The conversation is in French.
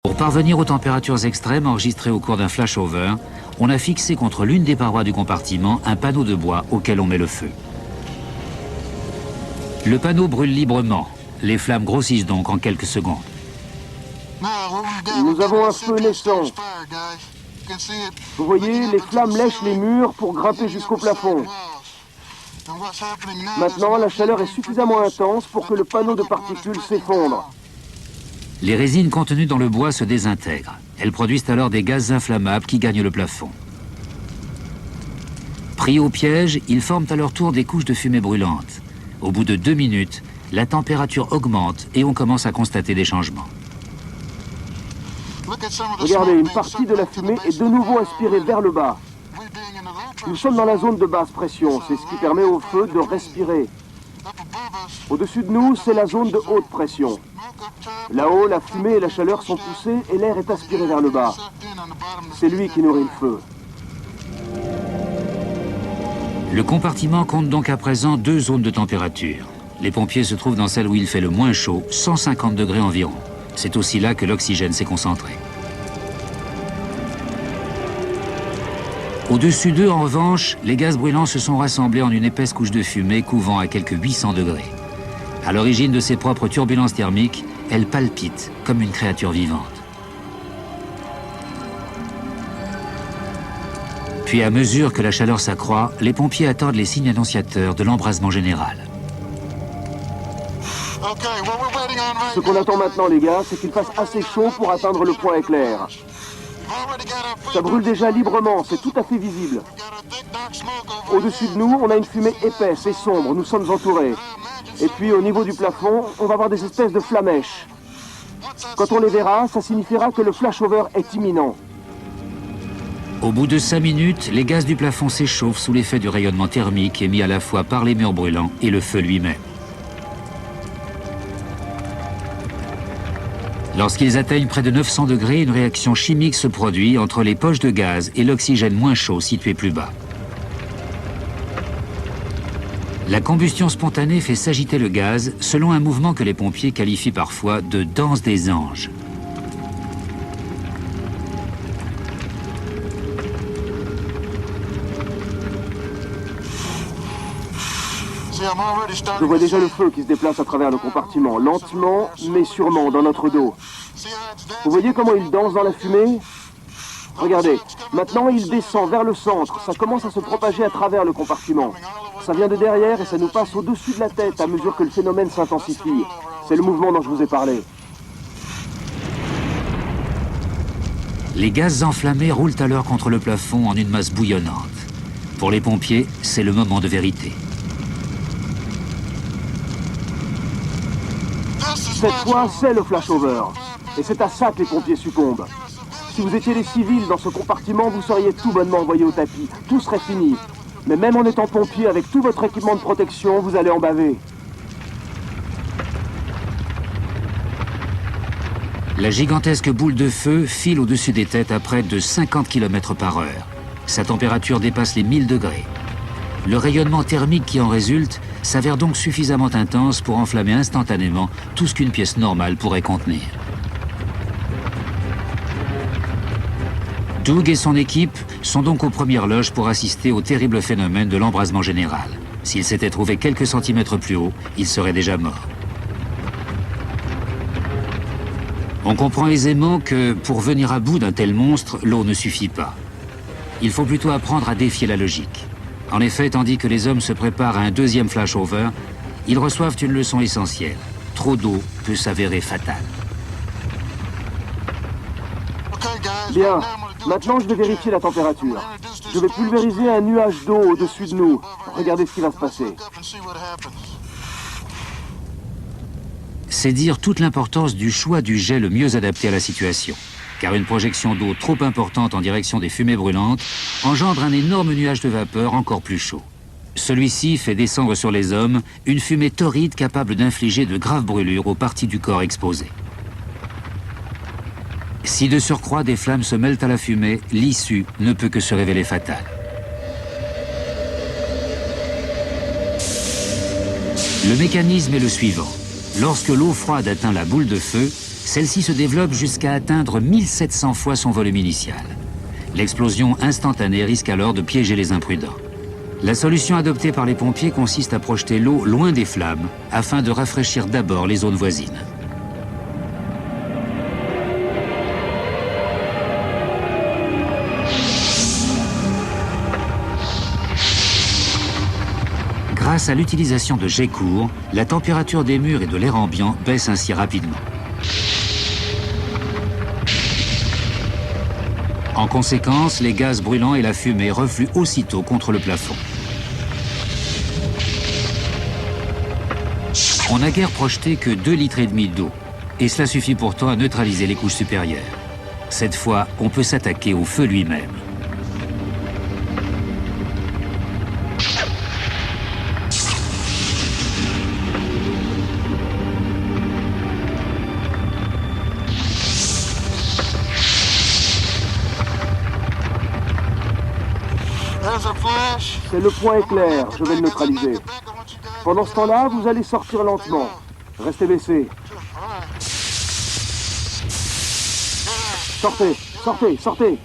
Pour parvenir aux températures extrêmes enregistrées au cours d'un flashover, on a fixé contre l'une des parois du compartiment un panneau de bois auquel on met le feu. Le panneau brûle librement. Les flammes grossissent donc en quelques secondes. Nous avons un feu naissant. Vous voyez, les flammes lèchent les murs pour grimper jusqu'au plafond. Maintenant, la chaleur est suffisamment intense pour que le panneau de particules s'effondre. Les résines contenues dans le bois se désintègrent. Elles produisent alors des gaz inflammables qui gagnent le plafond. Pris au piège, ils forment à leur tour des couches de fumée brûlante. Au bout de 2 minutes, la température augmente et on commence à constater des changements. Regardez, une partie de la fumée est de nouveau aspirée vers le bas. Nous sommes dans la zone de basse pression, c'est ce qui permet au feu de respirer. Au-dessus de nous, c'est la zone de haute pression. Là-haut, la fumée et la chaleur sont poussées et l'air est aspiré vers le bas. C'est lui qui nourrit le feu. Le compartiment compte donc à présent 2 zones de température. Les pompiers se trouvent dans celle où il fait le moins chaud, 150 degrés environ. C'est aussi là que l'oxygène s'est concentré. Au-dessus d'eux, en revanche, les gaz brûlants se sont rassemblés en une épaisse couche de fumée couvant à quelques 800 degrés. À l'origine de ses propres turbulences thermiques, elle palpite comme une créature vivante. Puis à mesure que la chaleur s'accroît, les pompiers attendent les signes annonciateurs de l'embrasement général. Ce qu'on attend maintenant, les gars, c'est qu'il fasse assez chaud pour atteindre le point éclair. Ça brûle déjà librement, c'est tout à fait visible. Au-dessus de nous, on a une fumée épaisse et sombre, nous sommes entourés. Et puis au niveau du plafond, on va voir des espèces de flamèches. Quand on les verra, ça signifiera que le flashover est imminent. Au bout de 5 minutes, les gaz du plafond s'échauffent sous l'effet du rayonnement thermique émis à la fois par les murs brûlants et le feu lui-même. Lorsqu'ils atteignent près de 900 degrés, une réaction chimique se produit entre les poches de gaz et l'oxygène moins chaud situé plus bas. La combustion spontanée fait s'agiter le gaz selon un mouvement que les pompiers qualifient parfois de danse des anges. Je vois déjà le feu qui se déplace à travers le compartiment, lentement mais sûrement dans notre dos. Vous voyez comment il danse dans la fumée? Regardez, maintenant il descend vers le centre, ça commence à se propager à travers le compartiment. Ça vient de derrière et ça nous passe au-dessus de la tête à mesure que le phénomène s'intensifie. C'est le mouvement dont je vous ai parlé. Les gaz enflammés roulent alors contre le plafond en une masse bouillonnante. Pour les pompiers, c'est le moment de vérité. Cette fois, c'est le flashover. Et c'est à ça que les pompiers succombent. Si vous étiez les civils dans ce compartiment, vous seriez tout bonnement envoyés au tapis. Tout serait fini. Mais même en étant pompier, avec tout votre équipement de protection, vous allez en baver. La gigantesque boule de feu file au-dessus des têtes à près de 50 km/h. Sa température dépasse les 1000 degrés. Le rayonnement thermique qui en résulte s'avère donc suffisamment intense pour enflammer instantanément tout ce qu'une pièce normale pourrait contenir. Doug et son équipe sont donc aux premières loges pour assister au terrible phénomène de l'embrasement général. S'il s'était trouvé quelques centimètres plus haut, il serait déjà mort. On comprend aisément que pour venir à bout d'un tel monstre, l'eau ne suffit pas. Il faut plutôt apprendre à défier la logique. En effet, tandis que les hommes se préparent à un deuxième flashover, ils reçoivent une leçon essentielle. Trop d'eau peut s'avérer fatale. Bien, maintenant je vais vérifier la température. Je vais pulvériser un nuage d'eau au-dessus de nous. Regardez ce qui va se passer. C'est dire toute l'importance du choix du jet le mieux adapté à la situation. Car une projection d'eau trop importante en direction des fumées brûlantes engendre un énorme nuage de vapeur encore plus chaud. Celui-ci fait descendre sur les hommes une fumée torride capable d'infliger de graves brûlures aux parties du corps exposées. Si de surcroît des flammes se mêlent à la fumée, l'issue ne peut que se révéler fatale. Le mécanisme est le suivant. Lorsque l'eau froide atteint la boule de feu, Celle-ci se développe jusqu'à atteindre 1700 fois son volume initial. L'explosion instantanée risque alors de piéger les imprudents. La solution adoptée par les pompiers consiste à projeter l'eau loin des flammes afin de rafraîchir d'abord les zones voisines. Grâce à l'utilisation de jets courts, la température des murs et de l'air ambiant baisse ainsi rapidement. En conséquence, les gaz brûlants et la fumée refluent aussitôt contre le plafond. On n'a guère projeté que 2,5 litres d'eau, et cela suffit pourtant à neutraliser les couches supérieures. Cette fois, on peut s'attaquer au feu lui-même. C'est le point éclair, je vais le neutraliser. Pendant ce temps-là, vous allez sortir lentement. Restez baissés. Sortez, sortez, sortez.